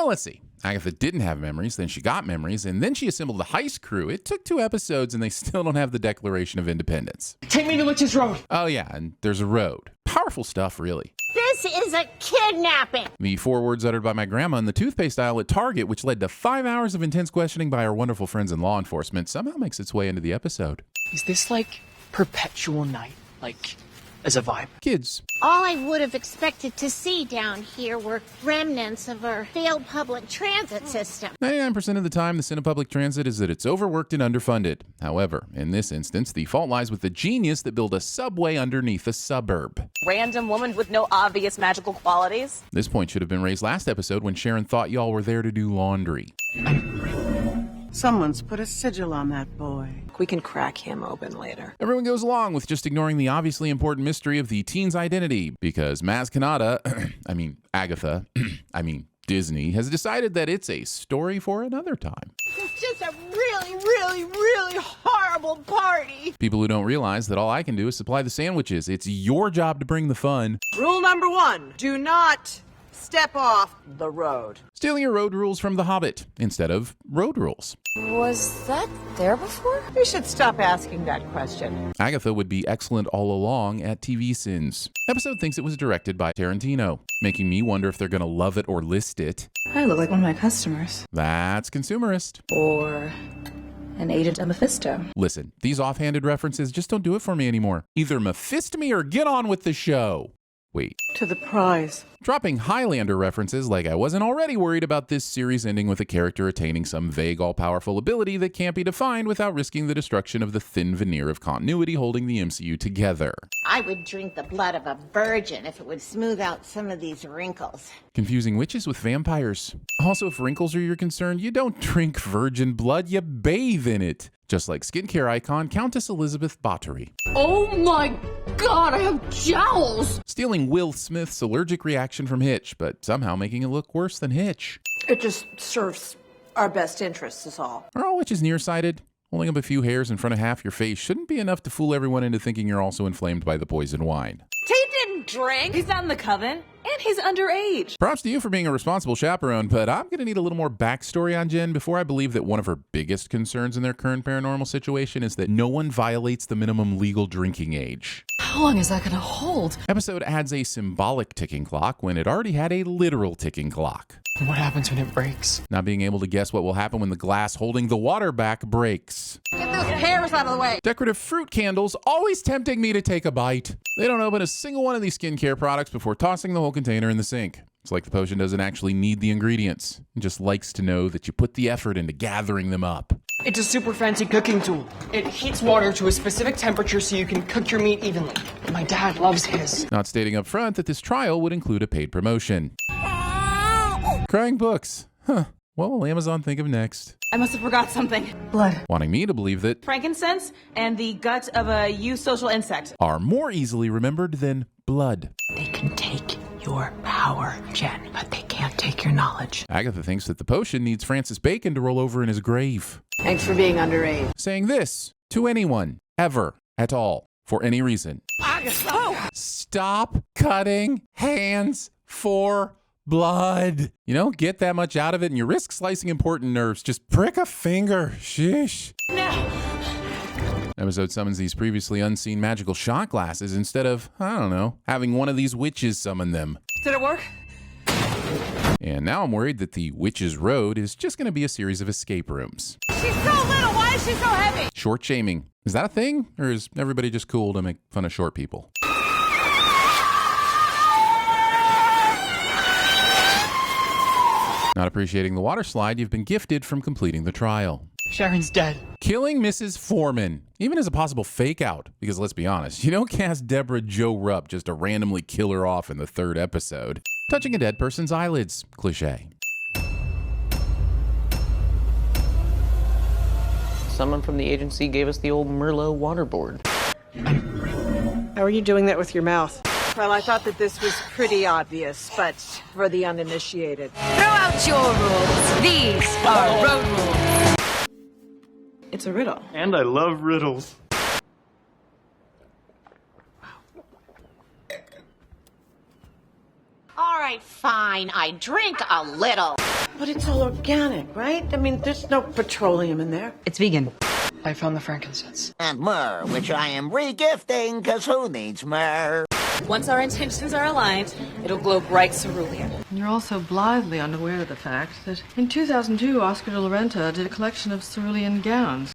let's see. Agatha didn't have memories, then she got memories, and then she assembled a heist crew. It took 2 episodes, and they still don't have the Declaration of Independence. Take me to Witch's Road. Oh yeah, and there's a road. Powerful stuff, really. This is a kidnapping. The 4 words uttered by my grandma in the toothpaste aisle at Target, which led to 5 hours of intense questioning by our wonderful friends in law enforcement, somehow makes its way into the episode. Is this like perpetual night? Like, as a vibe? Kids. All I would have expected to see down here were remnants of our failed public transit system. 99% of the time, the sin of public transit is that it's overworked and underfunded. However, in this instance, the fault lies with the genius that built a subway underneath a suburb. Random woman with no obvious magical qualities. This point should have been raised last episode when Sharon thought y'all were there to do laundry. Someone's put a sigil on that boy. We can crack him open later. Everyone goes along with just ignoring the obviously important mystery of the teen's identity because Maz Kanata, Agatha, Disney, has decided that it's a story for another time. It's just a really horrible party. People who don't realize that all I can do is supply the sandwiches. It's your job to bring the fun. Rule number 1, do not step off the road. Stealing your road rules from The Hobbit instead of road rules. Was that there before? You should stop asking that question. Agatha would be excellent all along at TVSins. Episode thinks it was directed by Tarantino, making me wonder if they're going to love it or list it. I look like one of my customers. That's consumerist. Or an agent of Mephisto. Listen, these offhanded references just don't do it for me anymore. Either Mephisto me or get on with the show. Wait. To the prize. Dropping Highlander references like I wasn't already worried about this series ending with a character attaining some vague all-powerful ability that can't be defined without risking the destruction of the thin veneer of continuity holding the MCU together. I would drink the blood of a virgin if it would smooth out some of these wrinkles. Confusing witches with vampires. Also, if wrinkles are your concern, you don't drink virgin blood, you bathe in it. Just like skincare icon Countess Elizabeth Bathory. Oh my God, I have jowls! Stealing Will Smith's allergic reaction from Hitch, but somehow making it look worse than Hitch. It just serves our best interests is all. Are all witches nearsighted? Holding up a few hairs in front of half your face shouldn't be enough to fool everyone into thinking you're also inflamed by the poison wine. He didn't drink. He's not in the coven, and he's underage. Props to you for being a responsible chaperone, but I'm going to need a little more backstory on Jen before I believe that one of her biggest concerns in their current paranormal situation is that no one violates the minimum legal drinking age. How long is that gonna hold? Episode adds a symbolic ticking clock when it already had a literal ticking clock. What happens when it breaks? Not being able to guess what will happen when the glass holding the water back breaks. Get those hairs out of the way. Decorative fruit candles always tempting me to take a bite. They don't open a single one of these skincare products before tossing the whole container in the sink. It's like the potion doesn't actually need the ingredients. It just likes to know that you put the effort into gathering them up. It's a super fancy cooking tool. It heats water to a specific temperature so you can cook your meat evenly. My dad loves his. Not stating up front that this trial would include a paid promotion. Crying books. Huh. What will Amazon think of next? I must have forgot something. Blood. Wanting me to believe that Frankincense and the gut of a eusocial insect. are more easily remembered than blood. They can take your power, Jen, but they can't take your knowledge. Agatha thinks that the potion needs Francis Bacon to roll over in his grave. Thanks for being underage. Saying this to anyone, ever, at all, for any reason. Stop cutting hands for blood. You don't get that much out of it and you risk slicing important nerves. Just prick a finger. Sheesh. Episode summons these previously unseen magical shot glasses instead of, I don't know, having one of these witches summon them. Did it work? And now I'm worried that the Witch's Road is just going to be a series of escape rooms. She's so little. Why is she so heavy? Short shaming. Is that a thing? Or is everybody just cool to make fun of short people? Not appreciating the water slide you've been gifted from completing the trial. Sharon's dead. Killing Mrs. Foreman, even as a possible fake out, because let's be honest, you don't cast Deborah Jo Rupp just to randomly kill her off in the 3rd episode. Touching a dead person's eyelids, cliche. Someone from the agency gave us the old Merlot waterboard. How are you doing that with your mouth? Well, I thought that this was pretty obvious, but for the uninitiated. Throw out your rules. These are road rules. It's a riddle. And I love riddles. All right, fine. I drink a little. But it's all organic, right? I mean, there's no petroleum in there. It's vegan. I found the frankincense. And myrrh, which I am regifting, because who needs myrrh? Once our intentions are aligned, it'll glow bright cerulean. You're also blithely unaware of the fact that in 2002, Oscar de la Renta did a collection of cerulean gowns.